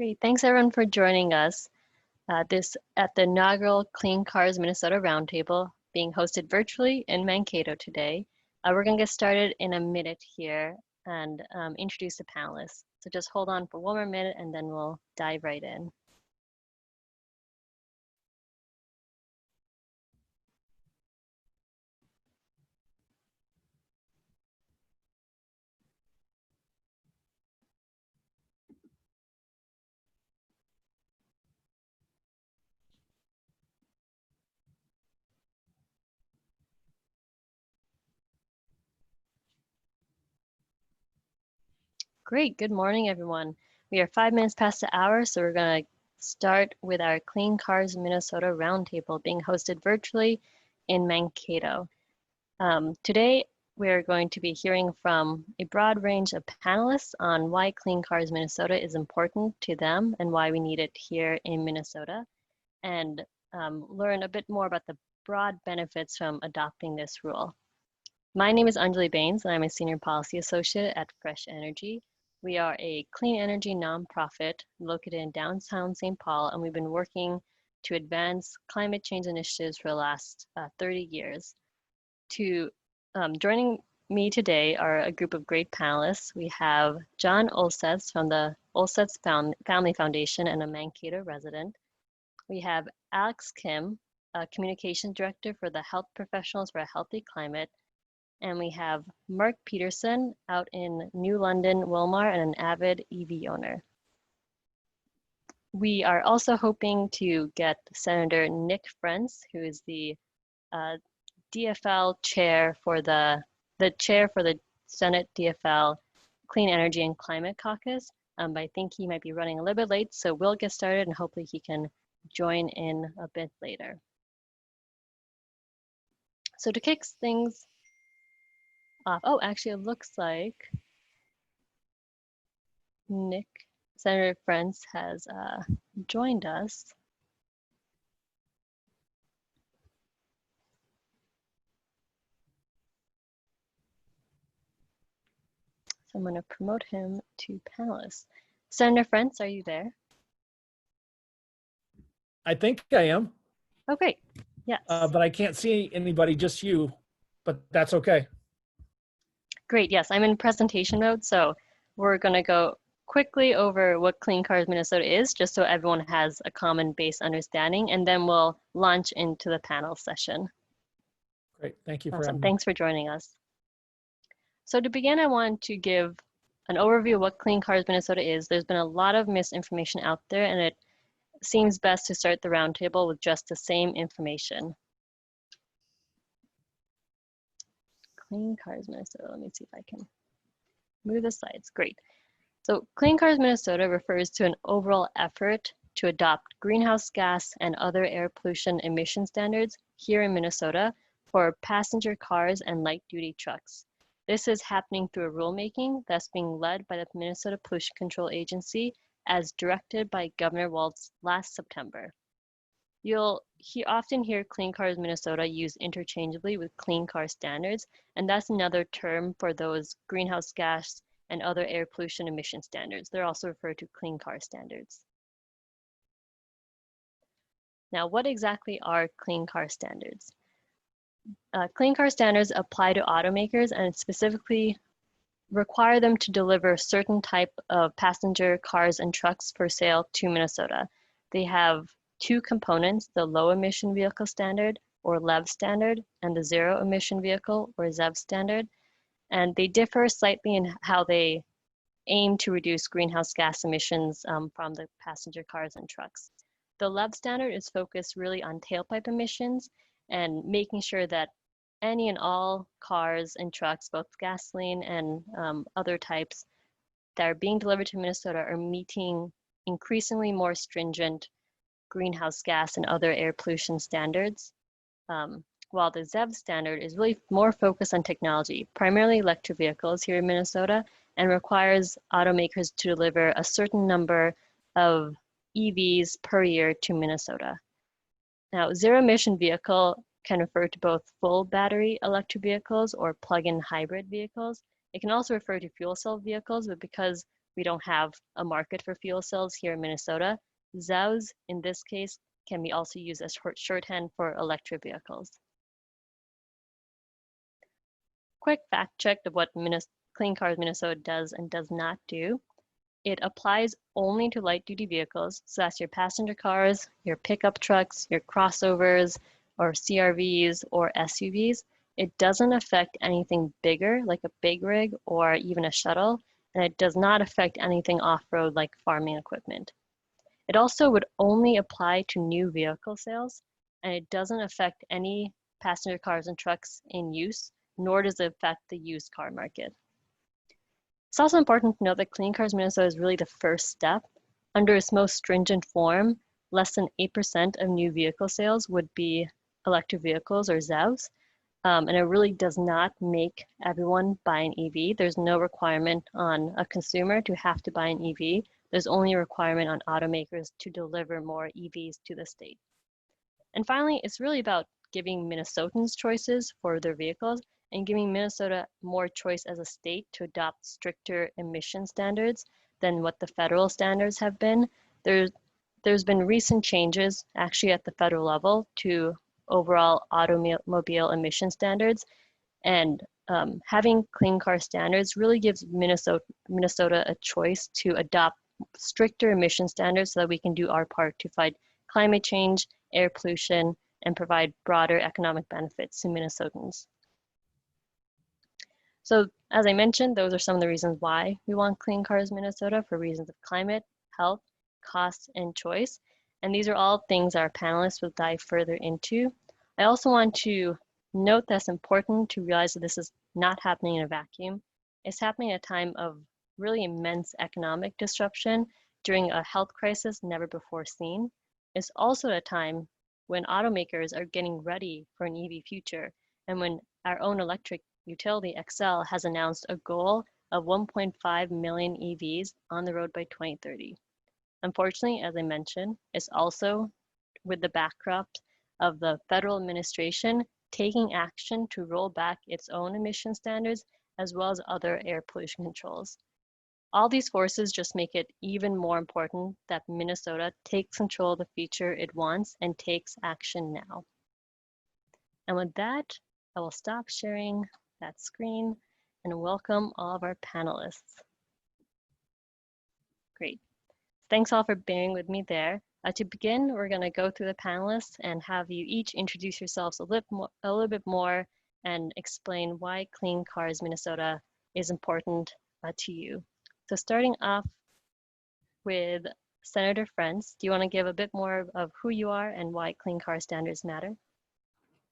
Great. Thanks everyone for joining us at the inaugural Clean Cars Minnesota Roundtable being hosted virtually in Mankato today. We're going to get started in a minute here and introduce the panelists. So just hold on for one more minute and then we'll dive right in. Great, good morning everyone. We are 5 minutes past the hour, so we're going to start with our Clean Cars Minnesota Roundtable being hosted virtually in Mankato. Today, we're going to be hearing from a broad range of panelists on why Clean Cars Minnesota is important to them and why we need it here in Minnesota, and learn a bit more about the broad benefits from adopting this rule. My name is Anjali Bains, and I'm a Senior Policy Associate at Fresh Energy. We are a clean energy nonprofit located in downtown St. Paul, and we've been working to advance climate change initiatives for the last 30 years. Joining me today are a group of great panelists. We have John Olsen from the Olsen Family Foundation and a Mankato resident. We have Alex Kim, a Communications Director for the Health Professionals for a Healthy Climate. And we have Mark Peterson out in New London, Wilmar, and an avid EV owner. We are also hoping to get Senator Nick Frentz, who is the DFL chair for the chair for the Senate DFL Clean Energy and Climate Caucus. But I think he might be running a little bit late, so we'll get started and hopefully he can join in a bit later. So to kick things off, oh, actually, it looks like Senator Frentz has joined us. So I'm going to promote him to panelist. Senator Frentz, are you there? I think I am. Oh, great. Yes. But I can't see anybody, just you, but that's okay. Great. Yes, I'm in presentation mode, so we're going to go quickly over what Clean Cars Minnesota is, just so everyone has a common base understanding, and then we'll launch into the panel session. Great. Thank you for Awesome. having me. Thanks for joining us. So to begin, I want to give an overview of what Clean Cars Minnesota is. There's been a lot of misinformation out there, and it seems best to start the roundtable with just the same information. Clean Cars Minnesota. Let me see if I can move the slides. Great. So Clean Cars Minnesota refers to an overall effort to adopt greenhouse gas and other air pollution emission standards here in Minnesota for passenger cars and light-duty trucks. This is happening through a rulemaking that's being led by the Minnesota Pollution Control Agency as directed by Governor Walz last September. You'll often hear Clean Cars Minnesota used interchangeably with Clean Car Standards, and that's another term for those greenhouse gas and other air pollution emission standards. They're also referred to Clean Car Standards. Now, what exactly are Clean Car Standards? Clean Car Standards apply to automakers and specifically require them to deliver certain type of passenger cars and trucks for sale to Minnesota. They have two components, the low emission vehicle standard or LEV standard and the zero emission vehicle or ZEV standard. And they differ slightly in how they aim to reduce greenhouse gas emissions from the passenger cars and trucks. The LEV standard is focused really on tailpipe emissions and making sure that any and all cars and trucks, both gasoline and other types that are being delivered to Minnesota are meeting increasingly more stringent greenhouse gas and other air pollution standards. While the ZEV standard is really more focused on technology, primarily electric vehicles here in Minnesota, and requires automakers to deliver a certain number of EVs per year to Minnesota. Now, zero emission vehicle can refer to both full battery electric vehicles or plug-in hybrid vehicles. It can also refer to fuel cell vehicles, but because we don't have a market for fuel cells here in Minnesota, ZEVs in this case can be also used as shorthand for electric vehicles. Quick fact check of what Clean Cars Minnesota does and does not do. It applies only to light duty vehicles. So that's your passenger cars, your pickup trucks, your crossovers, or CRVs or SUVs. It doesn't affect anything bigger like a big rig or even a shuttle, and it does not affect anything off-road like farming equipment. It also would only apply to new vehicle sales, and it doesn't affect any passenger cars and trucks in use, nor does it affect the used car market. It's also important to note that Clean Cars Minnesota is really the first step. Under its most stringent form, less than 8% of new vehicle sales would be electric vehicles or ZEVs, and it really does not make everyone buy an EV. There's no requirement on a consumer to have to buy an EV. There's only a requirement on automakers to deliver more EVs to the state. And finally, it's really about giving Minnesotans choices for their vehicles and giving Minnesota more choice as a state to adopt stricter emission standards than what the federal standards have been. There's been recent changes actually at the federal level to overall automobile emission standards, and having clean car standards really gives Minnesota a choice to adopt stricter emission standards so that we can do our part to fight climate change, air pollution, and provide broader economic benefits to Minnesotans. So as I mentioned, those are some of the reasons why we want Clean Cars Minnesota, for reasons of climate, health, cost, and choice. And these are all things our panelists will dive further into. I also want to note that it's important to realize that this is not happening in a vacuum. It's happening at a time of really immense economic disruption during a health crisis never before seen. It's also a time when automakers are getting ready for an EV future, and when our own electric utility, Xcel, has announced a goal of 1.5 million EVs on the road by 2030. Unfortunately, as I mentioned, it's also with the backdrop of the federal administration taking action to roll back its own emission standards, as well as other air pollution controls. All these forces just make it even more important that Minnesota takes control of the future it wants and takes action now. And with that, I will stop sharing that screen and welcome all of our panelists. Great. Thanks all for bearing with me there. To begin, we're going to go through the panelists and have you each introduce yourselves a little bit more and explain why Clean Cars Minnesota is important to you. So starting off with Senator Friends, do you want to give a bit more of who you are and why clean car standards matter?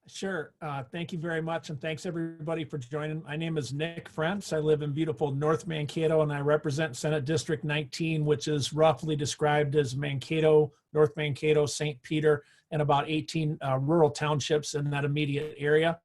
Sure. Thank you very much. And thanks everybody for joining. My name is Nick Frentz. I live in beautiful North Mankato, and I represent Senate District 19, which is roughly described as Mankato, North Mankato, St. Peter, and about 18 rural townships in that immediate area.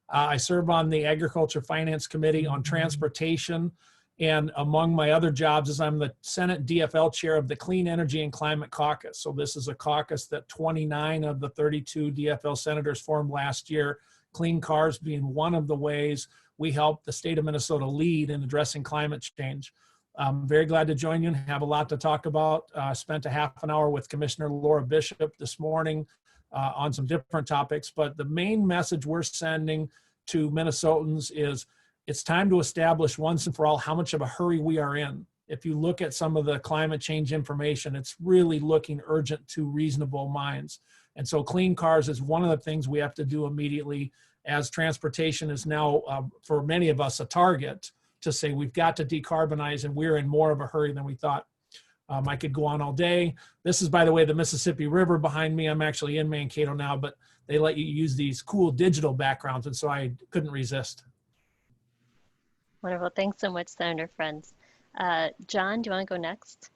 I serve on the Agriculture Finance Committee on Transportation. And among my other jobs is I'm the Senate DFL chair of the Clean Energy and Climate Caucus. So this is a caucus that 29 of the 32 DFL senators formed last year, clean cars being one of the ways we help the state of Minnesota lead in addressing climate change. I'm very glad to join you and have a lot to talk about. Spent a half an hour with Commissioner Laura Bishop this morning on some different topics, but the main message we're sending to Minnesotans is it's time to establish once and for all how much of a hurry we are in. If you look at some of the climate change information, it's really looking urgent to reasonable minds. And so clean cars is one of the things we have to do immediately, as transportation is now, for many of us, a target to say we've got to decarbonize, and we're in more of a hurry than we thought. I could go on all day. This is, by the way, the Mississippi River behind me. I'm actually in Mankato now, but they let you use these cool digital backgrounds, and so I couldn't resist. Wonderful. Thanks so much, Senator Friends. John, do you want to go next?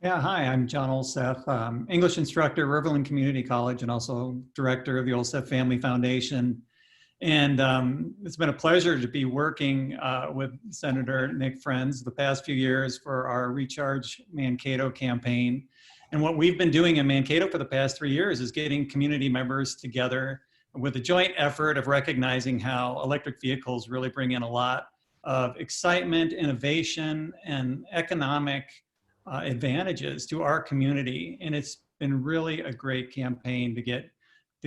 Yeah, hi, I'm John Olsen, English instructor, Riverland Community College, and also director of the Olsen Family Foundation. And it's been a pleasure to be working with Senator Nick Friends the past few years for our Recharge Mankato campaign. And what we've been doing in Mankato for the past 3 years is getting community members together with a joint effort of recognizing how electric vehicles really bring in a lot of excitement, innovation, and economic advantages to our community. And it's been really a great campaign to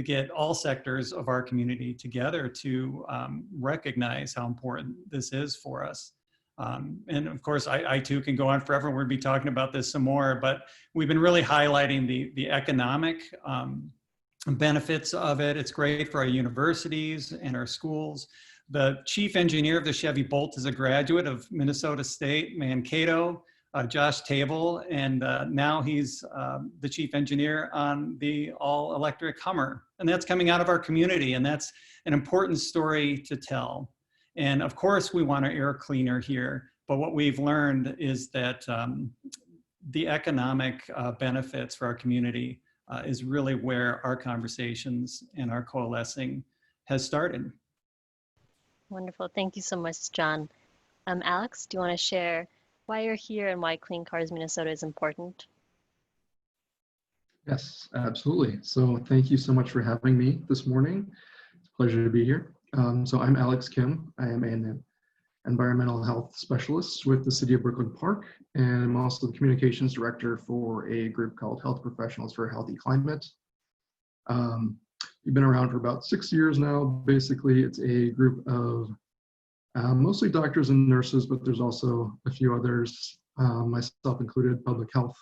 get all sectors of our community together to recognize how important this is for us. And of course, I too can go on forever. We'll be talking about this some more, but we've been really highlighting the economic benefits of it. It's great for our universities and our schools. The chief engineer of the Chevy Bolt is a graduate of Minnesota State, Mankato, Josh Table, and now he's the chief engineer on the all-electric Hummer. And that's coming out of our community, and that's an important story to tell. And of course, we want our air cleaner here, but what we've learned is that the economic benefits for our community is really where our conversations and our coalescing has started. Wonderful. Thank you so much, John. Alex, do you want to share why you're here and why Clean Cars Minnesota is important? Yes, absolutely. So thank you so much for having me this morning. It's a pleasure to be here. So I'm Alex Kim. I am an environmental health specialist with the City of Brooklyn Park, and I'm also the communications director for a group called Health Professionals for a Healthy Climate. We've been around for about 6 years now. Basically, it's a group of mostly doctors and nurses, but there's also a few others, myself included, public health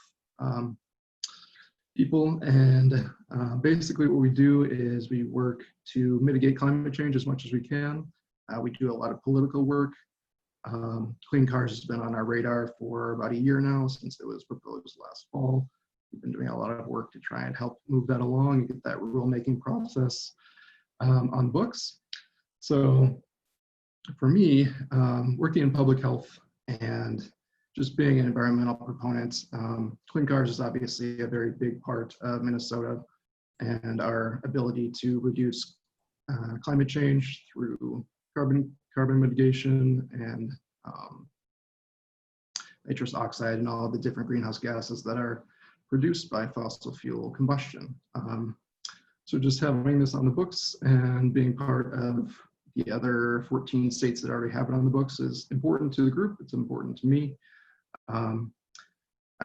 people. And basically what we do is we work to mitigate climate change as much as we can. We do a lot of political work. Clean Cars has been on our radar for about a year now, since it was proposed last fall. We've been doing a lot of work to try and help move that along and get that rulemaking process on books. So for me, working in public health and just being an environmental proponent, Clean Cars is obviously a very big part of Minnesota and our ability to reduce climate change through carbon mitigation and nitrous oxide and all of the different greenhouse gases that are produced by fossil fuel combustion. So just having this on the books and being part of the other 14 states that already have it on the books is important to the group. It's important to me. When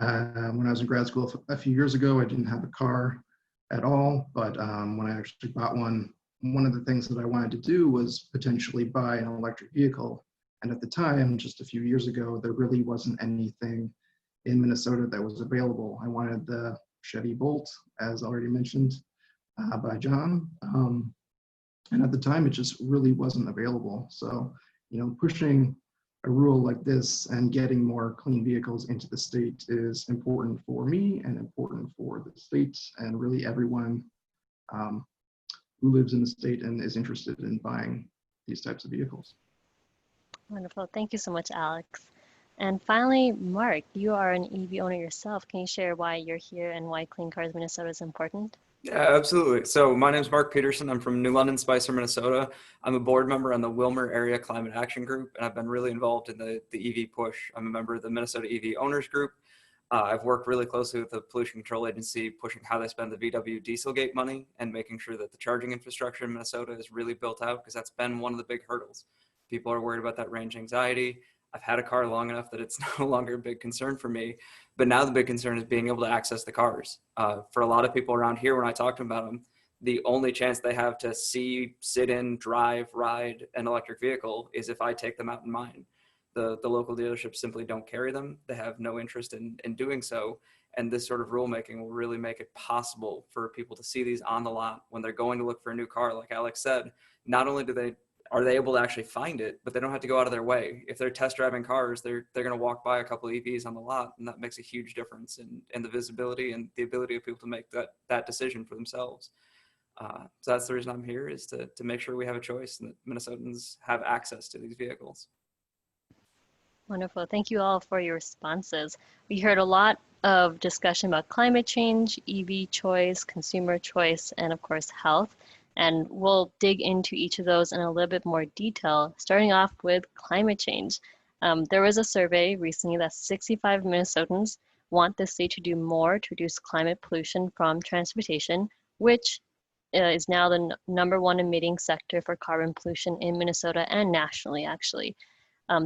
I was in grad school a few years ago, I didn't have a car at all, but when I actually bought one of the things that I wanted to do was potentially buy an electric vehicle. And at the time, just a few years ago, there really wasn't anything in Minnesota that was available. I wanted the Chevy Bolt, as already mentioned by John. And at the time, it just really wasn't available. So, pushing a rule like this and getting more clean vehicles into the state is important for me and important for the state and really everyone who lives in the state and is interested in buying these types of vehicles. Wonderful. Thank you so much, Alex. And finally, Mark, you are an EV owner yourself. Can you share why you're here and why Clean Cars Minnesota is important? Yeah, absolutely. So my name is Mark Peterson. I'm from New London, Spicer, Minnesota. I'm a board member on the Wilmer Area Climate Action Group, and I've been really involved in the EV push. I'm a member of the Minnesota EV Owners Group. I've worked really closely with the Pollution Control Agency, pushing how they spend the VW Dieselgate money and making sure that the charging infrastructure in Minnesota is really built out, because that's been one of the big hurdles. People are worried about that range anxiety. I've had a car long enough that it's no longer a big concern for me. But now the big concern is being able to access the cars. For a lot of people around here, when I talk to them about them, the only chance they have to see, sit in, drive, ride an electric vehicle is if I take them out in mine. The local dealerships simply don't carry them. They have no interest in doing so. And this sort of rulemaking will really make it possible for people to see these on the lot when they're going to look for a new car. Like Alex said, not only are they able to actually find it, but they don't have to go out of their way. If they're test driving cars, they're going to walk by a couple of EVs on the lot, and that makes a huge difference in the visibility and the ability of people to make that decision for themselves. So that's the reason I'm here, is to make sure we have a choice and that Minnesotans have access to these vehicles. Wonderful. Thank you all for your responses. We heard a lot of discussion about climate change, EV choice, consumer choice, and of course, health. And we'll dig into each of those in a little bit more detail, starting off with climate change. There was a survey recently that 65 Minnesotans want the state to do more to reduce climate pollution from transportation, which is now the #1 emitting sector for carbon pollution in Minnesota and nationally, actually.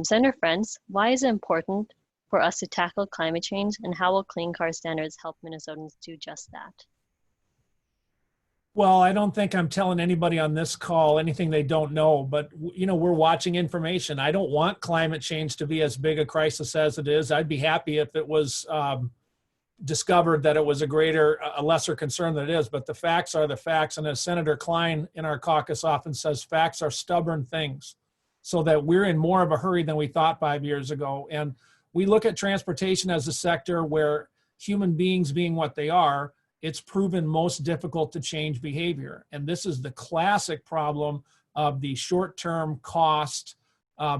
Senator Friends, why is it important for us to tackle climate change, and how will clean car standards help Minnesotans do just that? Well, I don't think I'm telling anybody on this call anything they don't know, but we're watching information. I don't want climate change to be as big a crisis as it is. I'd be happy if it was discovered that it was a lesser concern than it is, but the facts are the facts. And as Senator Klein in our caucus often says, facts are stubborn things, so that we're in more of a hurry than we thought 5 years ago. And we look at transportation as a sector where human beings being what they are, it's proven most difficult to change behavior. And this is the classic problem of the short-term cost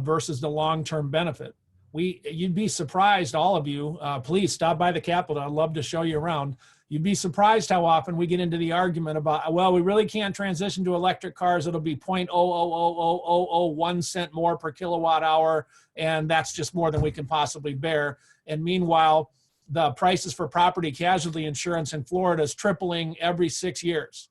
versus the long-term benefit. You'd be surprised, all of you, please stop by the Capitol. I'd love to show you around. You'd be surprised how often we get into the argument about, well, we really can't transition to electric cars. It'll be 0.0000001 cent more per kilowatt hour, and that's just more than we can possibly bear. And meanwhile, the prices for property casualty insurance in Florida is tripling every 6 years.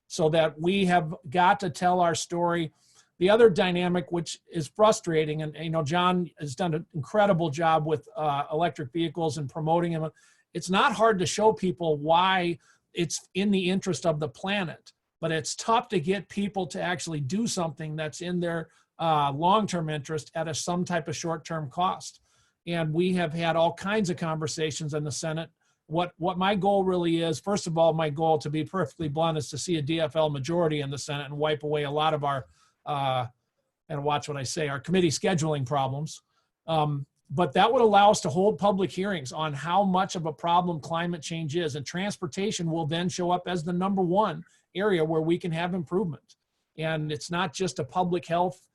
So that we have got to tell our story. The other dynamic, which is frustrating, and John has done an incredible job with electric vehicles and promoting them. It's not hard to show people why it's in the interest of the planet, but it's tough to get people to actually do something that's in their long-term interest at some type of short-term cost. And we have had all kinds of conversations in the Senate. What my goal really is, first of all, my goal, to be perfectly blunt, is to see a DFL majority in the Senate and wipe away a lot of our, and watch what I say, our committee scheduling problems. But that would allow us to hold public hearings on how much of a problem climate change is. And transportation will then show up as the #1 area where we can have improvement. And it's not just a public health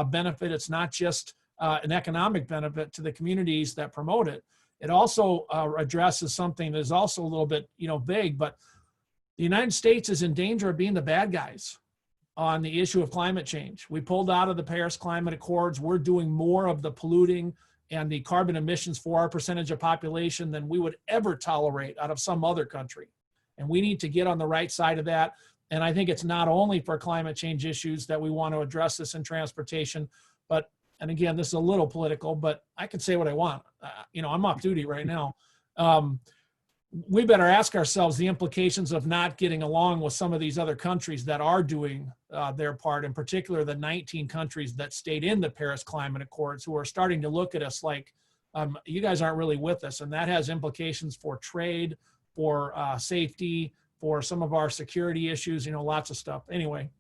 benefit. It's not just an economic benefit to the communities that promote it. It also addresses something that is also a little bit, vague, but the United States is in danger of being the bad guys on the issue of climate change. We pulled out of the Paris Climate Accords. We're doing more of the polluting and the carbon emissions for our percentage of population than we would ever tolerate out of some other country. And we need to get on the right side of that. And I think it's not only for climate change issues that we want to address this in transportation, but, and again, this is a little political, but I can say what I want. I'm off duty right now. We better ask ourselves the implications of not getting along with some of these other countries that are doing their part, in particular the 19 countries that stayed in the Paris Climate Accords, who are starting to look at us like, you guys aren't really with us. And that has implications for trade, for safety, for some of our security issues, lots of stuff. Anyway,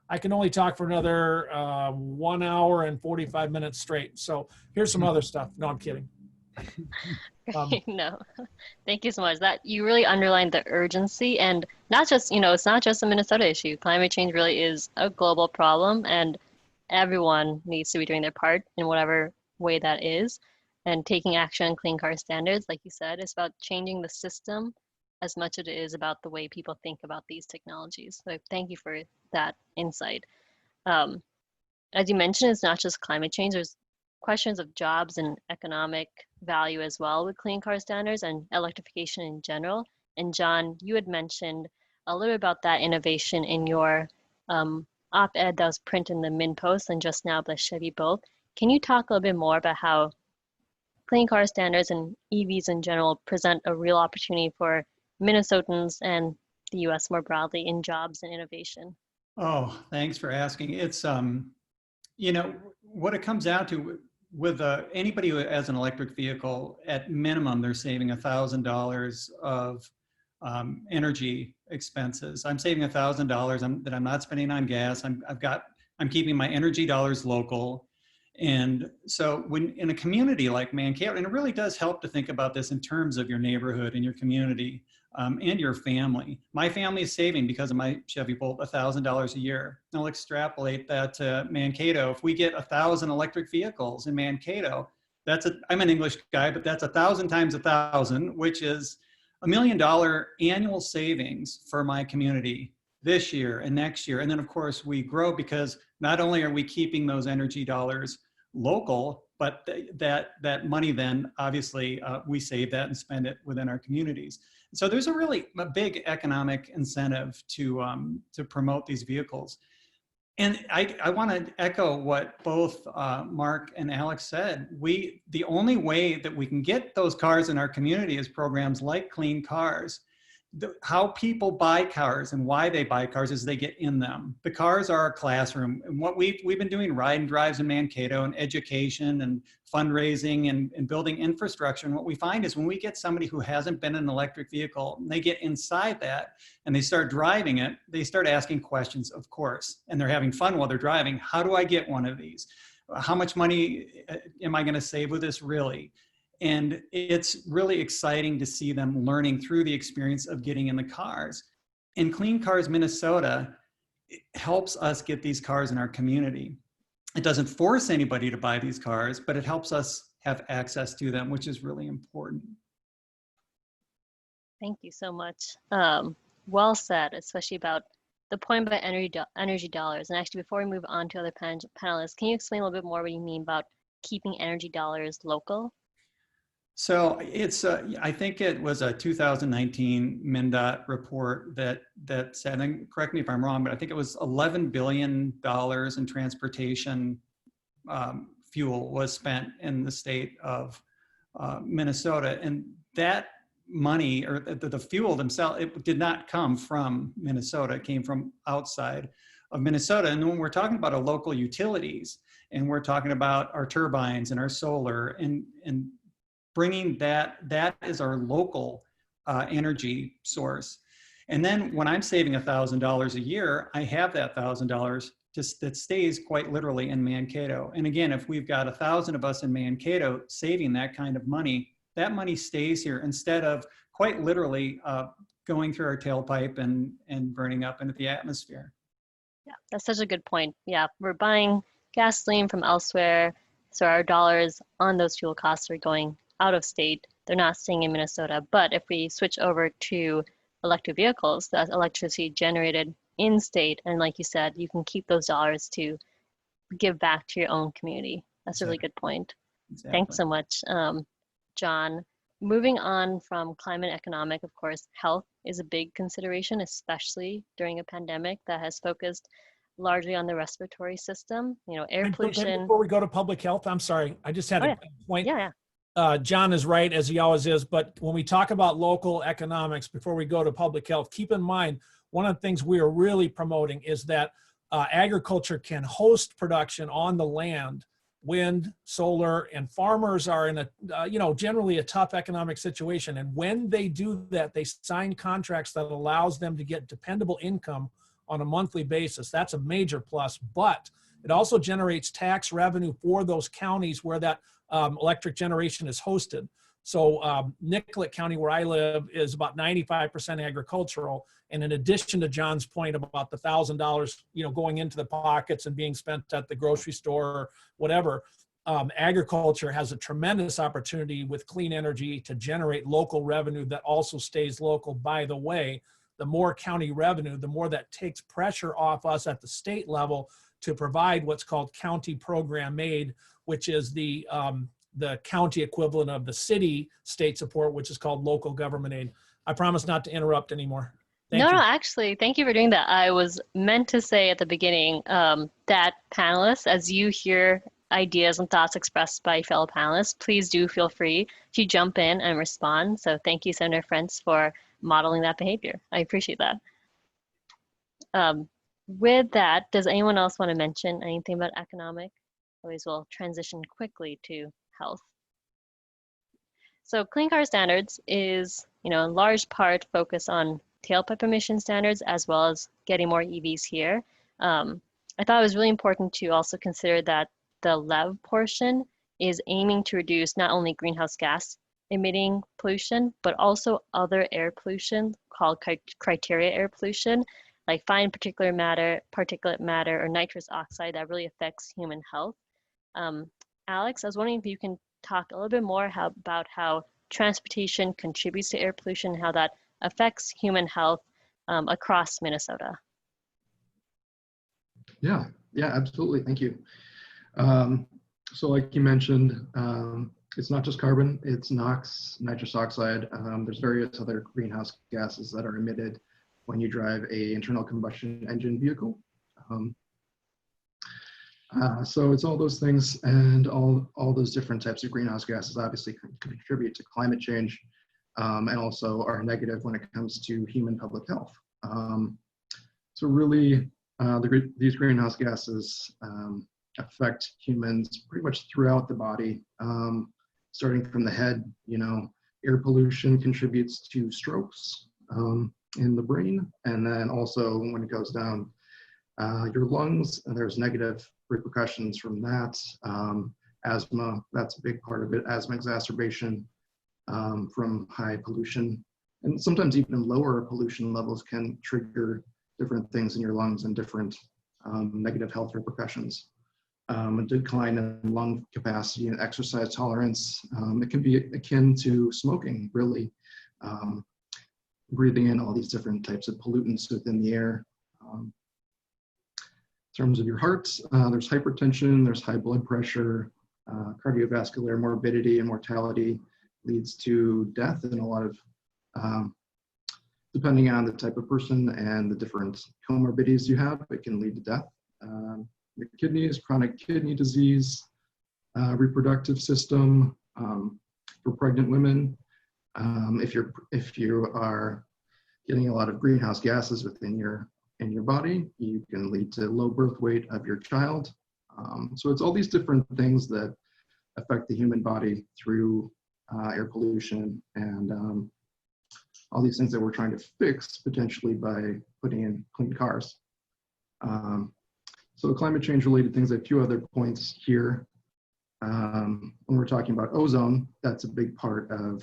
I can only talk for another 1 hour and 45 minutes straight. So here's some other stuff. No, I'm kidding. No, thank you so much. That you really underlined the urgency, and not just, it's not just a Minnesota issue. Climate change really is a global problem, and everyone needs to be doing their part in whatever way that is. And taking action on clean car standards, like you said, is about changing the system as much as it is about the way people think about these technologies. So thank you for that insight. As you mentioned, it's not just climate change. There's questions of jobs and economic value as well with clean car standards and electrification in general. And John, you had mentioned a little bit about that innovation in your op-ed that was printed in the MinPost and just now by Chevy Bolt. Can you talk a little bit more about how clean car standards and EVs in general present a real opportunity for Minnesotans and the US more broadly in jobs and innovation? Oh, thanks for asking. It's, what it comes down to with anybody who has an electric vehicle, at minimum, they're saving $1,000 of energy expenses. I'm saving $1,000 that I'm not spending on gas. I'm keeping my energy dollars local. And so when in a community like Mankato, and it really does help to think about this in terms of your neighborhood and your community and your family. My family is saving, because of my Chevy Bolt, $1,000 a year. I'll extrapolate that to Mankato. If we get 1,000 electric vehicles in Mankato, I'm an English guy, but that's 1,000 times 1,000, which is $1 million annual savings for my community this year and next year. And then of course we grow, because not only are we keeping those energy dollars local, but that money then obviously we save that and spend it within our communities. So there's a big economic incentive to promote these vehicles. And I want to echo what both Mark and Alex said. The only way that we can get those cars in our community is programs like Clean Cars. How people buy cars and why they buy cars is they get in them. The cars are our classroom. And what we've been doing ride and drives in Mankato and education and fundraising and building infrastructure. And what we find is when we get somebody who hasn't been in an electric vehicle, and they get inside that and they start driving it, they start asking questions, of course, and they're having fun while they're driving. How do I get one of these? How much money am I going to save with this really? And it's really exciting to see them learning through the experience of getting in the cars. And Clean Cars Minnesota helps us get these cars in our community. It doesn't force anybody to buy these cars, but it helps us have access to them, which is really important. Thank you so much. Well said, especially about the point about energy dollars. And actually, before we move on to other panelists, can you explain a little bit more what you mean about keeping energy dollars local? So it's, I think it was a 2019 MnDOT report that said, and correct me if I'm wrong, but I think it was $11 billion in transportation fuel was spent in the state of Minnesota. And that money, or the fuel themselves, it did not come from Minnesota. It came from outside of Minnesota. And when we're talking about our local utilities, and we're talking about our turbines and our solar and bringing that is our local energy source. And then when I'm saving $1,000 a year, I have that $1,000 that stays quite literally in Mankato. And again, if we've got 1,000 of us in Mankato saving that kind of money, that money stays here instead of quite literally going through our tailpipe and burning up into the atmosphere. Yeah, that's such a good point. Yeah, we're buying gasoline from elsewhere, so our dollars on those fuel costs are going out of state. They're not staying in Minnesota. But if we switch over to electric vehicles, that's electricity generated in state. And like you said, you can keep those dollars to give back to your own community. That's a really good point. Exactly. Thanks so much, John. Moving on from climate economic, of course, health is a big consideration, especially during a pandemic that has focused largely on the respiratory system, air pollution. Before we go to public health, I'm sorry, I just had a point. Yeah. John is right, as he always is, but when we talk about local economics, before we go to public health, keep in mind, one of the things we are really promoting is that agriculture can host production on the land, wind, solar, and farmers are in a, generally a tough economic situation. And when they do that, they sign contracts that allows them to get dependable income on a monthly basis. That's a major plus, but it also generates tax revenue for those counties where that electric generation is hosted. So Nicollet County, where I live, is about 95% agricultural. And in addition to John's point about the $1,000, going into the pockets and being spent at the grocery store or whatever, agriculture has a tremendous opportunity with clean energy to generate local revenue that also stays local. By the way, the more county revenue, the more that takes pressure off us at the state level to provide what's called county program aid, which is the county equivalent of the city state support, which is called local government aid. I promise not to interrupt anymore. Thank you. No, actually, thank you for doing that. I was meant to say at the beginning that panelists, as you hear ideas and thoughts expressed by fellow panelists, please do feel free to jump in and respond. So thank you, Senator Frentz, for modeling that behavior. I appreciate that. With that, does anyone else want to mention anything about economic? Otherwise, we'll transition quickly to health. So Clean Car Standards is, in large part focused on tailpipe emission standards as well as getting more EVs here. I thought it was really important to also consider that the LEV portion is aiming to reduce not only greenhouse gas emitting pollution, but also other air pollution called criteria air pollution, like fine particulate matter, or nitrous oxide that really affects human health. Alex, I was wondering if you can talk a little bit more about how transportation contributes to air pollution, how that affects human health across Minnesota. Yeah, absolutely. Thank you. So like you mentioned, it's not just carbon, it's NOx, nitrous oxide. There's various other greenhouse gases that are emitted when you drive an internal combustion engine vehicle. So it's all those things, and all those different types of greenhouse gases obviously contribute to climate change, and also are negative when it comes to human public health. So really, these greenhouse gases affect humans pretty much throughout the body, starting from the head. You know, air pollution contributes to strokes in the brain, and then also when it goes down your lungs, and there's negative repercussions from that. Asthma, that's a big part of it. Asthma exacerbation from high pollution, and sometimes even lower pollution levels can trigger different things in your lungs and different negative health repercussions. A decline in lung capacity and exercise tolerance. It can be akin to smoking, really. Breathing in all these different types of pollutants within the air. In terms of your heart, there's hypertension, there's high blood pressure, cardiovascular morbidity and mortality leads to death, and a lot of, depending on the type of person and the different comorbidities you have, it can lead to death. Your kidneys, chronic kidney disease, reproductive system for pregnant women. If you are getting a lot of greenhouse gases within your body, you can lead to low birth weight of your child. So it's all these different things that affect the human body through air pollution and all these things that we're trying to fix potentially by putting in clean cars. So climate change related things, a few other points here. When we're talking about ozone, that's a big part of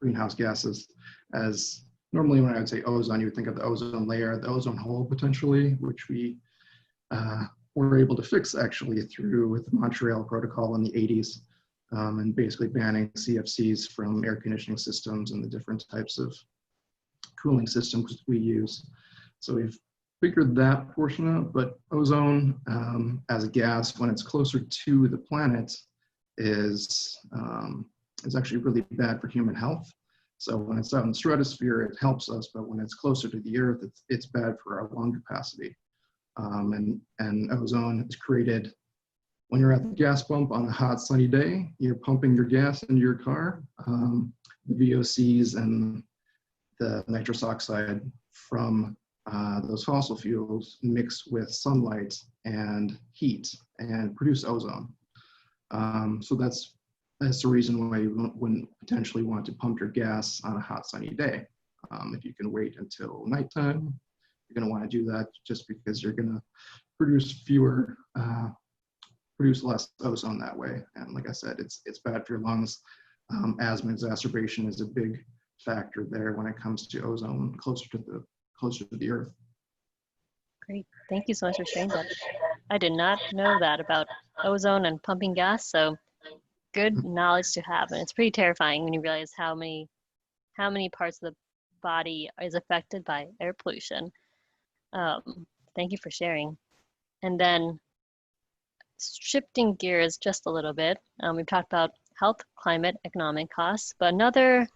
greenhouse gases. As normally when I would say ozone, you would think of the ozone layer, the ozone hole potentially, which we were able to fix actually with the Montreal Protocol in the 80s, and basically banning CFCs from air conditioning systems and the different types of cooling systems we use. So we've figured that portion out, but ozone as a gas, when it's closer to the planet, is actually really bad for human health. So when it's out in the stratosphere, it helps us, but when it's closer to the Earth, it's bad for our lung capacity. And ozone is created when you're at the gas pump on a hot sunny day. You're pumping your gas into your car. The VOCs and the nitrous oxide from those fossil fuels mix with sunlight and heat and produce ozone. So that's the reason why you wouldn't potentially want to pump your gas on a hot sunny day. If you can wait until nighttime, you're going to want to do that just because you're going to produce less ozone that way. And like I said, it's bad for your lungs. Asthma exacerbation is a big factor there when it comes to ozone closer to the Earth. Great, thank you so much for sharing that. I did not know that about ozone and pumping gas, so good knowledge to have. And it's pretty terrifying when you realize how many parts of the body is affected by air pollution. Thank you for sharing. And then shifting gears just a little bit, we've talked about health, climate, economic costs, but another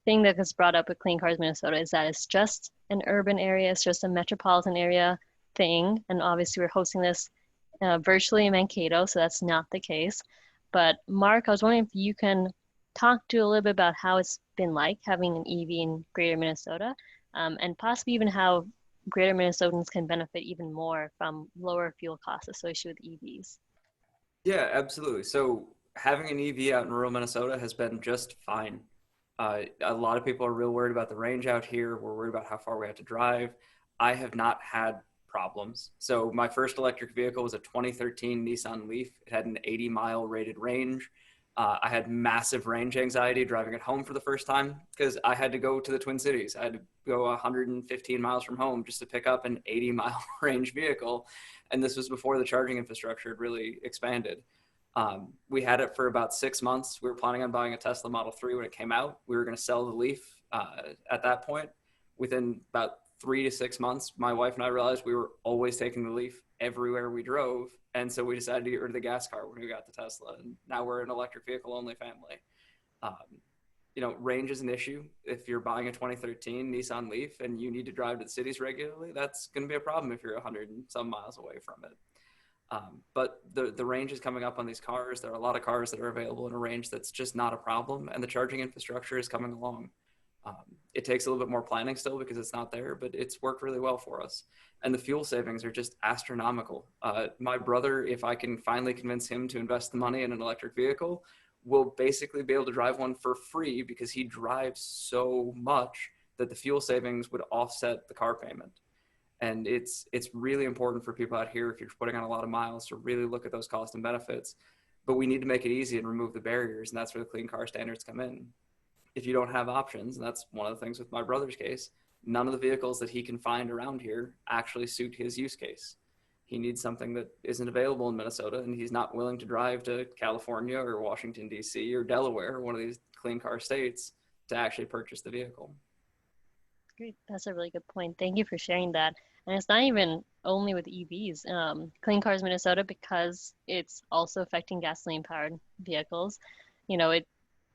thing that gets brought up with Clean Cars Minnesota is that it's just an urban area, it's just a metropolitan area thing, and obviously we're hosting this virtually in Mankato, so that's not the case. But Mark, I was wondering if you can talk to a little bit about how it's been like having an EV in Greater Minnesota, and possibly even how Greater Minnesotans can benefit even more from lower fuel costs associated with EVs. Yeah, absolutely. So having an EV out in rural Minnesota has been just fine. A lot of people are real worried about the range out here. We're worried about how far we have to drive. I have not had problems. So my first electric vehicle was a 2013 Nissan Leaf. It had an 80-mile rated range. I had massive range anxiety driving it home for the first time because I had to go to the Twin Cities. I had to go 115 miles from home just to pick up an 80-mile range vehicle. And this was before the charging infrastructure had really expanded. We had it for about 6 months. We were planning on buying a Tesla Model 3 when it came out. We were going to sell the Leaf at that point. Within about 3 to 6 months, my wife and I realized we were always taking the Leaf everywhere we drove. And so we decided to get rid of the gas car when we got the Tesla. And now we're an electric vehicle only family. range is an issue. If you're buying a 2013 Nissan Leaf and you need to drive to the cities regularly, that's going to be a problem if you're 100 and some miles away from it. But the range is coming up on these cars. There are a lot of cars that are available in a range that's just not a problem, and the charging infrastructure is coming along. It takes a little bit more planning still because it's not there, but it's worked really well for us. And the fuel savings are just astronomical. My brother, if I can finally convince him to invest the money in an electric vehicle, will basically be able to drive one for free because he drives so much that the fuel savings would offset the car payment. And it's really important for people out here, if you're putting on a lot of miles, to really look at those costs and benefits. But we need to make it easy and remove the barriers, and that's where the clean car standards come in. If you don't have options, and that's one of the things with my brother's case, none of the vehicles that he can find around here actually suit his use case. He needs something that isn't available in Minnesota, and he's not willing to drive to California or Washington, D.C. or Delaware, or one of these clean car states, to actually purchase the vehicle. Great. That's a really good point. Thank you for sharing that. And it's not even only with EVs. Clean Cars Minnesota, because it's also affecting gasoline-powered vehicles, it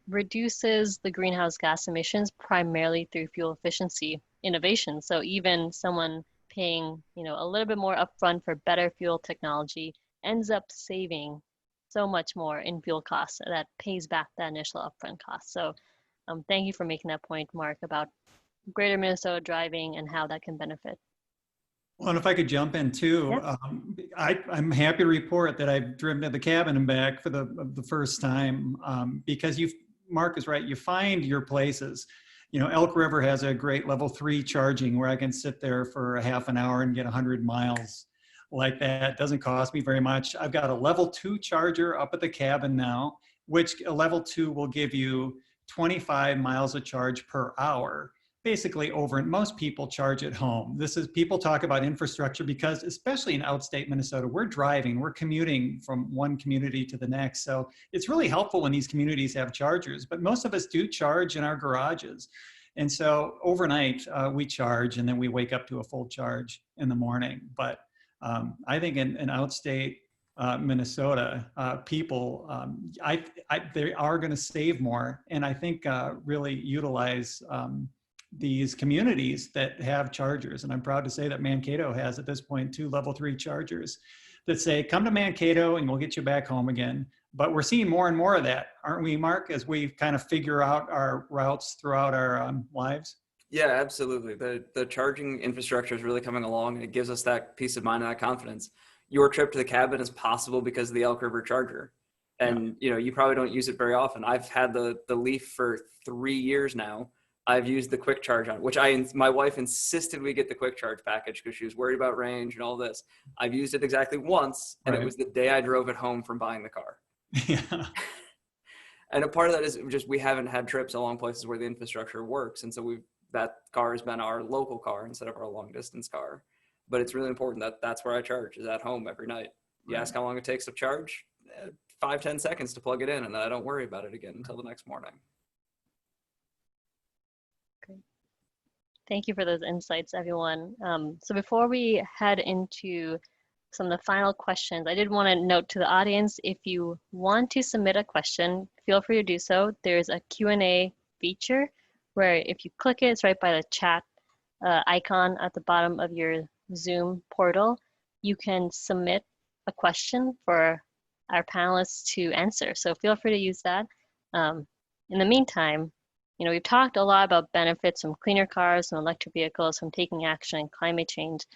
reduces the greenhouse gas emissions primarily through fuel efficiency innovation. So even someone paying, a little bit more upfront for better fuel technology ends up saving so much more in fuel costs that pays back the initial upfront cost. So thank you for making that point, Mark, about greater Minnesota driving and how that can benefit. Well, and if I could jump in too, Yeah. I'm happy to report that I've driven to the cabin and back for the first time, because Mark is right. You find your places. Elk River has a great level 3 charging where I can sit there for a half an hour and get 100 miles like that. It doesn't cost me very much. I've got a level 2 charger up at the cabin now, which a level 2 will give you 25 miles of charge per hour. Basically over, and most people charge at home. People talk about infrastructure because, especially in outstate Minnesota, we're commuting from one community to the next. So it's really helpful when these communities have chargers, but most of us do charge in our garages. And so overnight we charge, and then we wake up to a full charge in the morning. But I think in outstate Minnesota, people, they are going to save more, and I think really utilize these communities that have chargers. And I'm proud to say that Mankato has at this point 2 level 3 chargers that say, come to Mankato and we'll get you back home again. But we're seeing more and more of that, aren't we, Mark, as we kind of figure out our routes throughout our lives? Yeah, absolutely. The charging infrastructure is really coming along, and it gives us that peace of mind and that confidence. Your trip to the cabin is possible because of the Elk River charger. And, you probably don't use it very often. I've had the Leaf for 3 years now. I've used the quick charge on it, which my wife insisted we get the quick charge package because she was worried about range and all this. I've used it exactly once, and It was the day I drove it home from buying the car. Yeah. And a part of that is just we haven't had trips along places where the infrastructure works, and so that car has been our local car instead of our long distance car. But it's really important that that's where I charge, is at home every night. You ask how long it takes to charge, 5-10 seconds to plug it in, and then I don't worry about it again until the next morning. Thank you for those insights, everyone. So before we head into some of the final questions, I did want to note to the audience, if you want to submit a question, feel free to do so. There's a Q&A feature where if you click it, it's right by the chat icon at the bottom of your Zoom portal. You can submit a question for our panelists to answer. So feel free to use that. In the meantime, we've talked a lot about benefits from cleaner cars and electric vehicles, from taking action in climate change,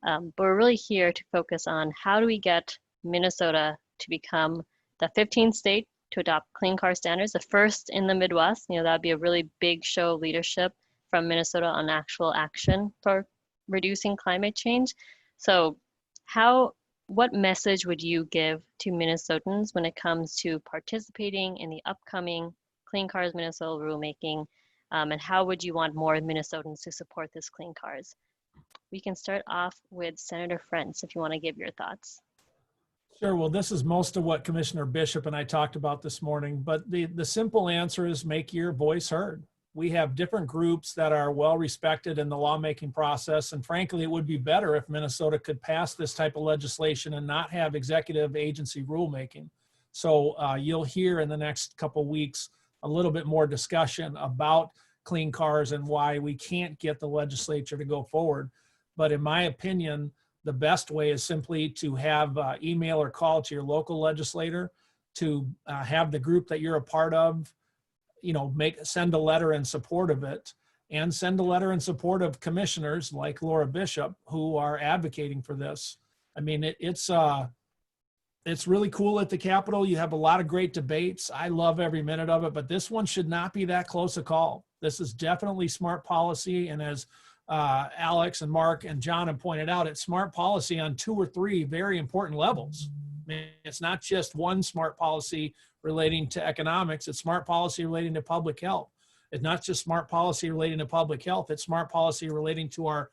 but we're really here to focus on how do we get Minnesota to become the 15th state to adopt clean car standards, the first in the Midwest. That'd be a really big show of leadership from Minnesota on actual action for reducing climate change. So what message would you give to Minnesotans when it comes to participating in the upcoming Clean Cars Minnesota rulemaking, and how would you want more Minnesotans to support this clean cars? We can start off with Senator Frentz, if you want to give your thoughts. Sure. Well, this is most of what Commissioner Bishop and I talked about this morning, but the simple answer is make your voice heard. We have different groups that are well respected in the lawmaking process, and frankly, it would be better if Minnesota could pass this type of legislation and not have executive agency rulemaking. So you'll hear in the next couple weeks a little bit more discussion about clean cars and why we can't get the legislature to go forward. But in my opinion, the best way is simply to have email or call to your local legislator, to have the group that you're a part of, send a letter in support of it, and send a letter in support of commissioners like Laura Bishop who are advocating for this. I mean, it's really cool at the Capitol. You have a lot of great debates. I love every minute of it, but this one should not be that close a call. This is definitely smart policy. And as Alex and Mark and John have pointed out, it's smart policy on 2 or 3 very important levels. I mean, it's not just one smart policy relating to economics. It's smart policy relating to public health. It's not just smart policy relating to public health. It's smart policy relating to our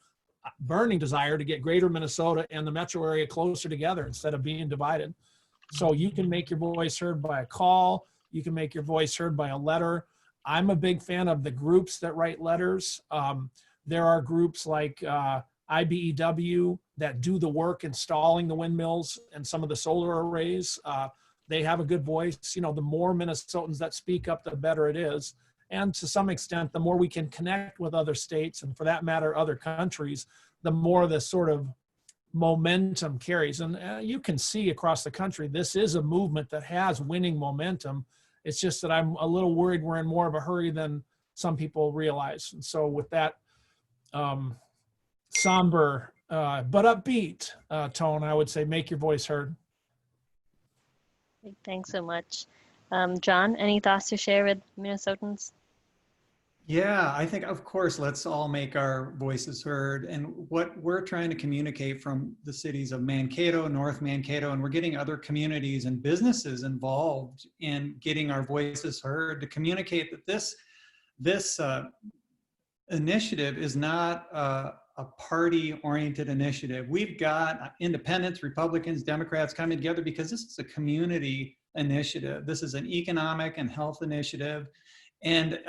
burning desire to get greater Minnesota and the metro area closer together instead of being divided. So you can make your voice heard by a call. You can make your voice heard by a letter. I'm a big fan of the groups that write letters. There are groups like IBEW that do the work installing the windmills and some of the solar arrays. They have a good voice. The more Minnesotans that speak up, the better it is. And to some extent, the more we can connect with other states, and for that matter, other countries, the more the sort of momentum carries. And you can see across the country, this is a movement that has winning momentum. It's just that I'm a little worried we're in more of a hurry than some people realize. And so with that somber but upbeat tone, I would say make your voice heard. Thanks so much. John, any thoughts to share with Minnesotans? Yeah, I think, of course, let's all make our voices heard. And what we're trying to communicate from the cities of Mankato, North Mankato, and we're getting other communities and businesses involved in getting our voices heard to communicate that this initiative is not a party-oriented initiative. We've got independents, Republicans, Democrats coming together because this is a community initiative. This is an economic and health initiative. And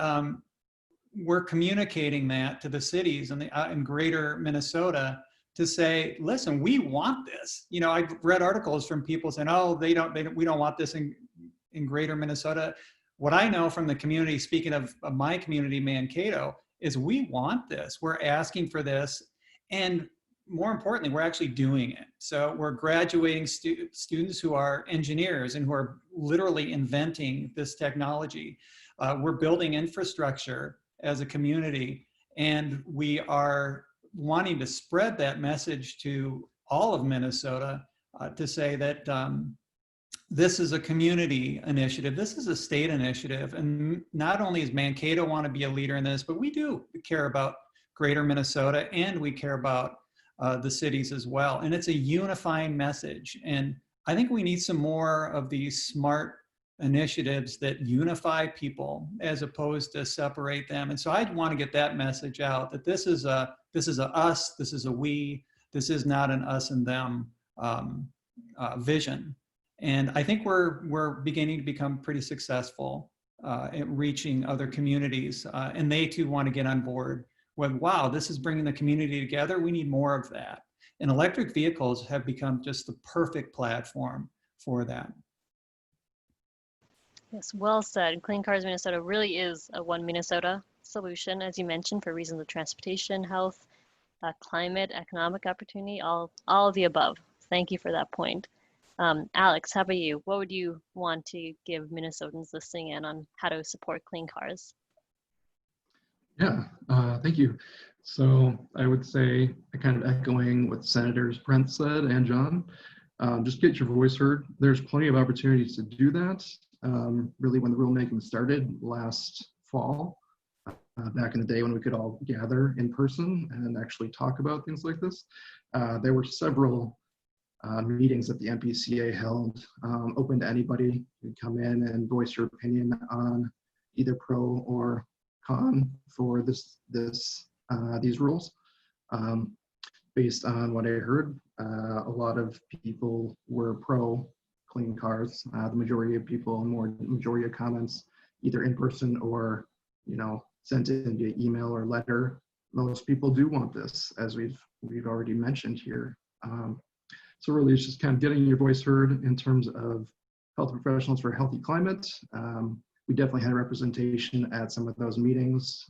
we're communicating that to the cities in greater Minnesota to say, listen, we want this. I've read articles from people saying, oh, we don't want this in greater Minnesota. What I know from the community, speaking of my community, Mankato, is we want this. We're asking for this. And more importantly, we're actually doing it. So we're graduating students who are engineers and who are literally inventing this technology. We're building infrastructure as a community, and we are wanting to spread that message to all of Minnesota to say that this is a community initiative. This is a state initiative. And not only does Mankato want to be a leader in this, but we do care about greater Minnesota, and we care about the cities as well. And it's a unifying message. And I think we need some more of these smart initiatives that unify people as opposed to separate them. And so I want to get that message out, that this is a us, this is a we, this is not an us and them vision. And I think we're beginning to become pretty successful at reaching other communities, and they too want to get on board with, wow, this is bringing the community together. We need more of that. And electric vehicles have become just the perfect platform for that. Yes, well said. Clean Cars Minnesota really is a one Minnesota solution, as you mentioned, for reasons of transportation, health, climate, economic opportunity, all of the above. Thank you for that point. Alex, how about you? What would you want to give Minnesotans listening in on how to support clean cars? Yeah, thank you. So I would say, kind of echoing what Senators Brent said and John, just get your voice heard. There's plenty of opportunities to do that. Really, when the rulemaking started last fall, back in the day when we could all gather in person and actually talk about things like this, there were several meetings that the MPCA held, open to anybody who could come in and voice your opinion on either pro or con for these rules. Based on what I heard, a lot of people were pro clean cars. The majority of people, majority of comments, either in person or sent in via email or letter. Most people do want this, as we've already mentioned here. So really, it's just kind of getting your voice heard in terms of health professionals for a healthy climate, we definitely had representation at some of those meetings.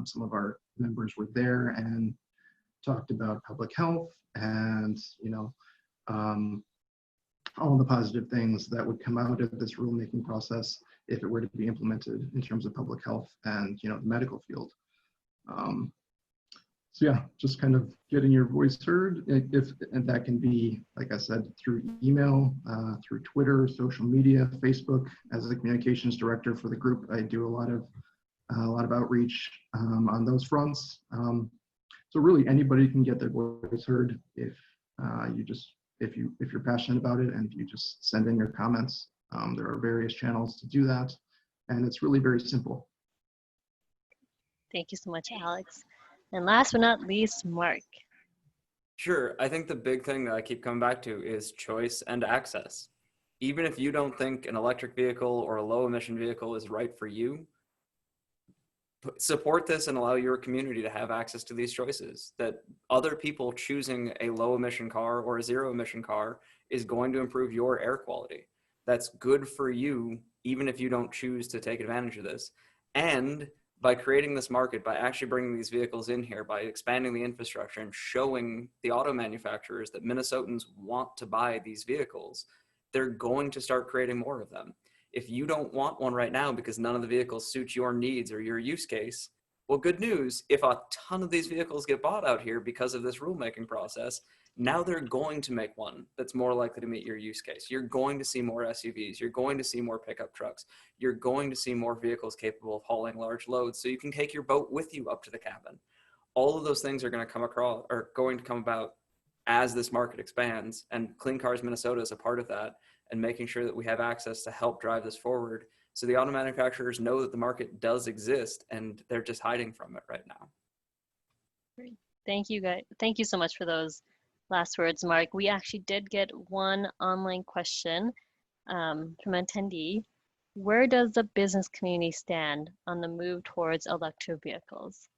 Some of our members were there and talked about public health and, all the positive things that would come out of this rulemaking process if it were to be implemented in terms of public health and, the medical field. So yeah, just kind of getting your voice heard. And that can be, like I said, through email, through Twitter, social media, Facebook. As a communications director for the group, I do a lot of outreach on those fronts. So really, anybody can get their voice heard if you're passionate about it and if you just send in your comments. There are various channels to do that, and it's really very simple. Thank you so much, Alex. And last but not least, Mark. Sure. I think the big thing that I keep coming back to is choice and access. Even if you don't think an electric vehicle or a low emission vehicle is right for you, support this and allow your community to have access to these choices. That other people choosing a low emission car or a zero emission car is going to improve your air quality. That's good for you, even if you don't choose to take advantage of this. And by creating this market, by actually bringing these vehicles in here, by expanding the infrastructure and showing the auto manufacturers that Minnesotans want to buy these vehicles, they're going to start creating more of them. If you don't want one right now because none of the vehicles suit your needs or your use case, well, good news, if a ton of these vehicles get bought out here because of this rulemaking process, now they're going to make one that's more likely to meet your use case. You're going to see more SUVs. You're going to see more pickup trucks. You're going to see more vehicles capable of hauling large loads so you can take your boat with you up to the cabin. All of those things are going to come about as this market expands, and Clean Cars Minnesota is a part of that, and making sure that we have access to help drive this forward so the auto manufacturers know that the market does exist and they're just hiding from it right now. Great. Thank you, guys. Thank you so much for those last words, Mark. We actually did get one online question from an attendee. Where does the business community stand on the move towards electric vehicles?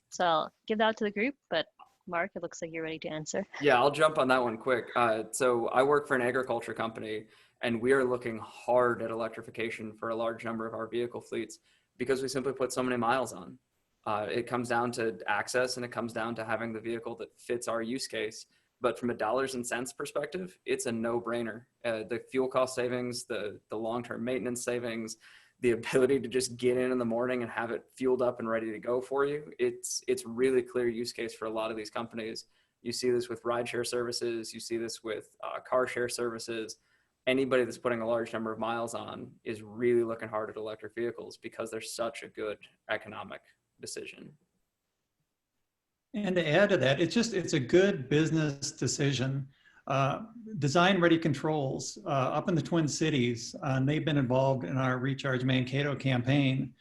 So I'll give that to the group, but Mark, it looks like you're ready to answer. Yeah, I'll jump on that one quick. So I work for an agriculture company, and we are looking hard at electrification for a large number of our vehicle fleets because we simply put so many miles on. It comes down to access, and it comes down to having the vehicle that fits our use case. But from a dollars and cents perspective, it's a no-brainer. The fuel cost savings, the long-term maintenance savings, the ability to just get in the morning and have it fueled up and ready to go for you. It's really clear use case for a lot of these companies. You see this with rideshare services. You see this with car share services. Anybody that's putting a large number of miles on is really looking hard at electric vehicles because they're such a good economic decision. And to add to that, it's a good business decision. Design Ready Controls up in the Twin Cities, and they've been involved in our Recharge Mankato campaign.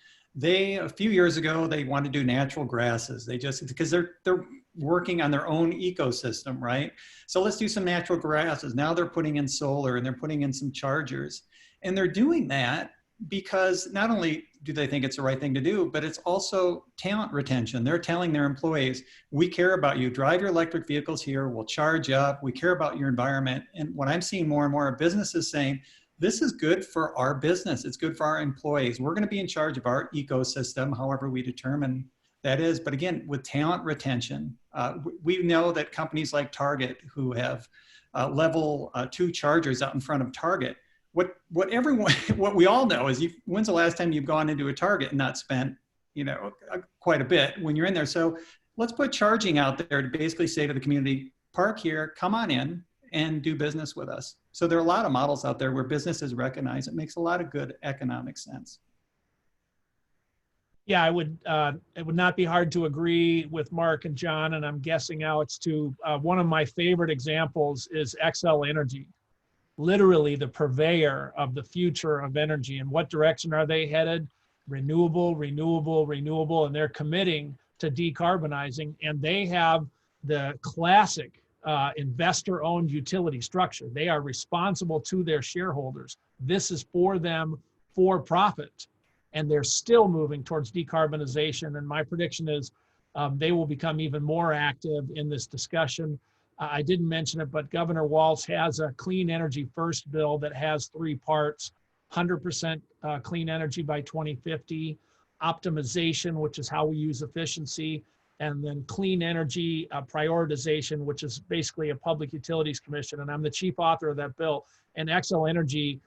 A few years ago, they wanted to do natural grasses. Because they're working on their own ecosystem, right? So let's do some natural grasses. Now they're putting in solar and they're putting in some chargers. And they're doing that because not only do they think it's the right thing to do, but it's also talent retention. They're telling their employees, we care about you. Drive your electric vehicles here. We'll charge you up. We care about your environment. And what I'm seeing more and more of businesses saying, this is good for our business. It's good for our employees. We're going to be in charge of our ecosystem, however we determine that is. But again, with talent retention, we know that companies like Target, who have level 2 chargers out in front of Target, what we all know is, when's the last time you've gone into a Target and not spent, quite a bit when you're in there? So let's put charging out there to basically say to the community, park here, come on in and do business with us. So there are a lot of models out there where businesses recognize it makes a lot of good economic sense. Yeah, it would not be hard to agree with Mark and John, and I'm guessing Alex too. One of my favorite examples is XL Energy, literally the purveyor of the future of energy. And what direction are they headed? Renewable, renewable, renewable, and they're committing to decarbonizing. And they have the classic investor-owned utility structure. They are responsible to their shareholders. This is for them for profit. And they're still moving towards decarbonization. And my prediction is they will become even more active in this discussion. I didn't mention it, but Governor Walz has a Clean Energy First bill that has 3 parts. 100% clean energy by 2050, optimization, which is how we use efficiency, and then clean energy prioritization, which is basically a public utilities commission. And I'm the chief author of that bill. And Xcel Energy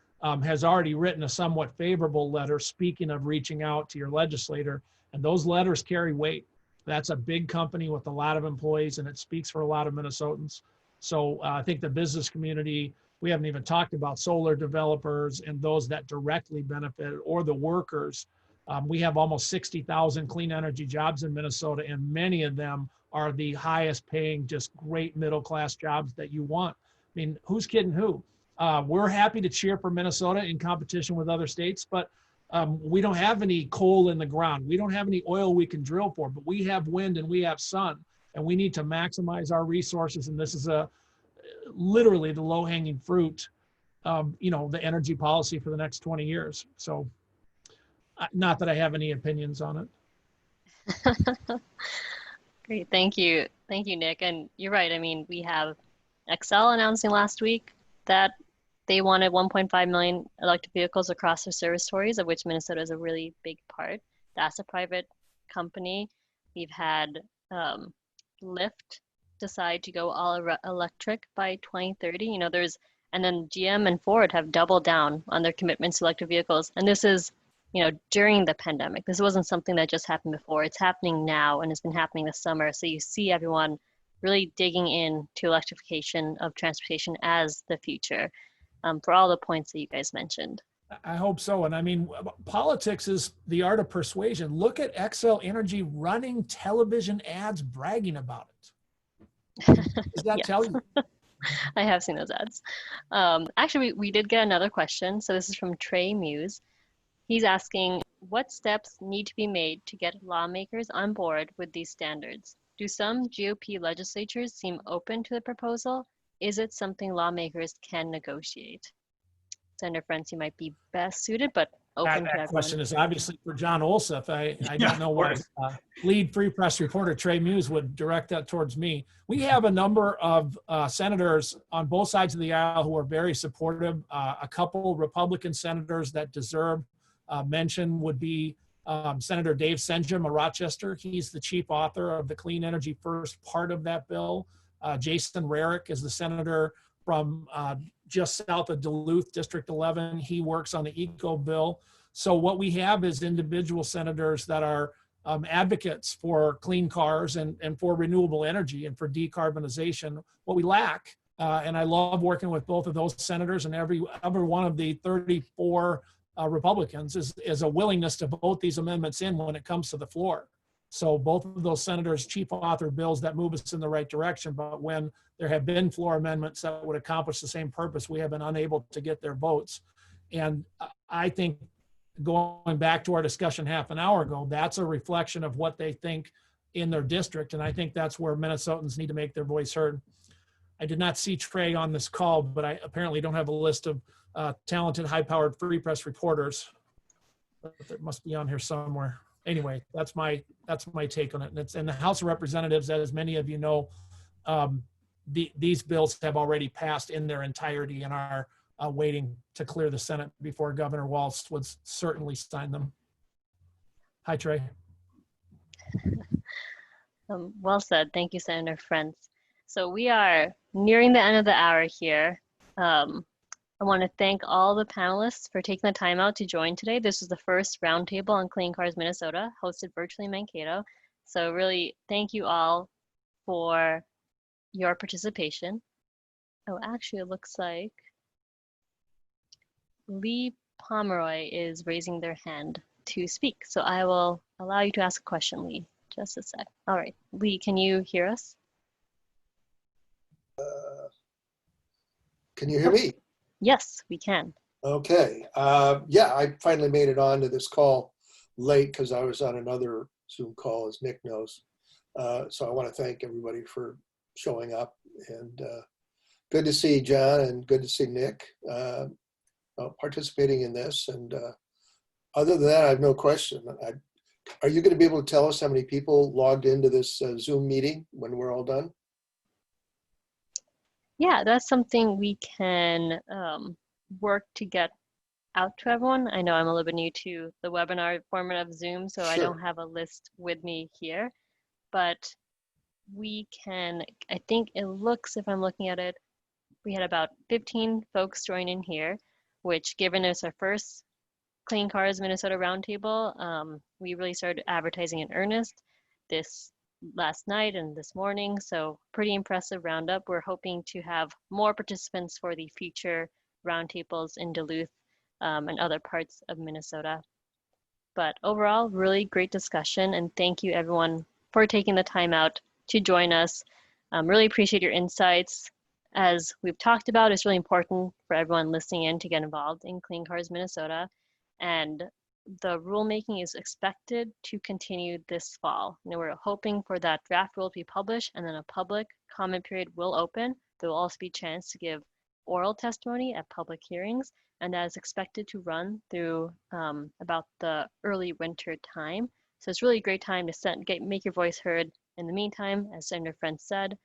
has already written a somewhat favorable letter, speaking of reaching out to your legislator. And those letters carry weight. That's a big company with a lot of employees, and it speaks for a lot of Minnesotans. So I think the business community, we haven't even talked about solar developers and those that directly benefit, or the workers. We have almost 60,000 clean energy jobs in Minnesota, and many of them are the highest paying, just great middle-class jobs that you want. I mean, who's kidding who? We're happy to cheer for Minnesota in competition with other states, but we don't have any coal in the ground. We don't have any oil we can drill for, but we have wind and we have sun, and we need to maximize our resources. And this is literally the low-hanging fruit of, the energy policy for the next 20 years. So not that I have any opinions on it. Great, thank you. Thank you, Nick. And you're right. I mean, we have Xcel announcing last week that they wanted 1.5 million electric vehicles across their service territories, of which Minnesota is a really big part. That's a private company. We've had Lyft decide to go all electric by 2030. And then GM and Ford have doubled down on their commitments to electric vehicles. And this is, during the pandemic. This wasn't something that just happened before. It's happening now, and it's been happening this summer. So you see everyone really digging in to electrification of transportation as the future, for all the points that you guys mentioned. I hope so. And I mean, politics is the art of persuasion. Look at Xcel Energy running television ads bragging about it. Does that tell you? I have seen those ads. Actually, we did get another question. So this is from Trey Muse. He's asking, what steps need to be made to get lawmakers on board with these standards? Do some GOP legislatures seem open to the proposal? Is it something lawmakers can negotiate? Senator Frentz, you might be best suited, but open to everyone. That question is obviously for John Olsen. I don't know why lead Free Press reporter Trey Muse would direct that towards me. We have a number of senators on both sides of the aisle who are very supportive. A couple Republican senators that deserve mention would be Senator Dave Schatz of Rochester. He's the chief author of the Clean Energy First part of that bill. Jason Rarick is the senator from just south of Duluth, District 11. He works on the ECO bill. So what we have is individual senators that are advocates for clean cars and for renewable energy and for decarbonization. What we lack, and I love working with both of those senators and every one of the 34 Republicans, is a willingness to vote these amendments in when it comes to the floor. So both of those senators chief author bills that move us in the right direction, but when there have been floor amendments that would accomplish the same purpose, we have been unable to get their votes. And I think, going back to our discussion half an hour ago, that's a reflection of what they think in their district. And I think that's where Minnesotans need to make their voice heard. I did not see Trey on this call, but I apparently don't have a list of talented, high-powered Free Press reporters. But it must be on here somewhere. Anyway, that's my take on it. And it's in the House of Representatives, as many of you know, these bills have already passed in their entirety and are waiting to clear the Senate before Governor Walz would certainly sign them. Hi, Trey. Well said. Thank you, Senator Frentz. So we are nearing the end of the hour here. I want to thank all the panelists for taking the time out to join today. This is the first roundtable on Clean Cars Minnesota, hosted virtually in Mankato. So really, thank you all for your participation. Oh, actually, it looks like Lee Pomeroy is raising their hand to speak. So I will allow you to ask a question, Lee. Just a sec. All right, Lee, can you hear us? Can you hear me? Yes, we can. Okay. Yeah, I finally made it on to this call late because I was on another Zoom call, as Nick knows. So I want to thank everybody for showing up, and good to see John and good to see Nick participating in this. And other than that, I have no question. Are you going to be able to tell us how many people logged into this Zoom meeting when we're all done? Yeah, that's something we can work to get out to everyone. I know I'm a little bit new to the webinar format of Zoom, so I Sure. don't have a list with me here, but we can, I think it looks, if I'm looking at it, we had about 15 folks join in here, which given it's our first Clean Cars Minnesota Roundtable, we really started advertising in earnest this last night and this morning, so pretty impressive roundup. We're hoping to have more participants for the future roundtables in Duluth and other parts of Minnesota. But overall, really great discussion, and thank you everyone for taking the time out to join us. Really appreciate your insights. As we've talked about, it's really important for everyone listening in to get involved in Clean Cars Minnesota, and the rulemaking is expected to continue this fall. You know, we're hoping for that draft rule to be published, and then a public comment period will open. There will also be a chance to give oral testimony at public hearings, and that is expected to run through about the early winter time. So it's really a great time to make your voice heard. In the meantime, as Senator Friend said,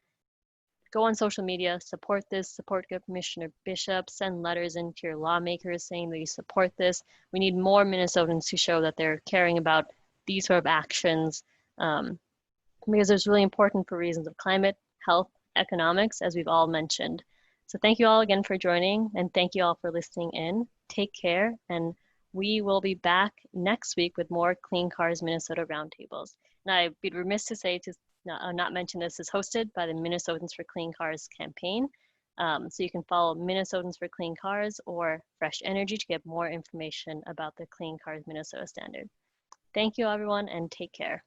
go on social media, support this, support Commissioner Bishop, send letters into your lawmakers saying that you support this. We need more Minnesotans to show that they're caring about these sort of actions because it's really important for reasons of climate, health, economics, as we've all mentioned. So thank you all again for joining, and thank you all for listening in. Take care, and we will be back next week with more Clean Cars Minnesota Roundtables. And I'd be remiss to say to not mention this is hosted by the Minnesotans for Clean Cars campaign. So you can follow Minnesotans for Clean Cars or Fresh Energy to get more information about the Clean Cars Minnesota standard. Thank you everyone, and take care.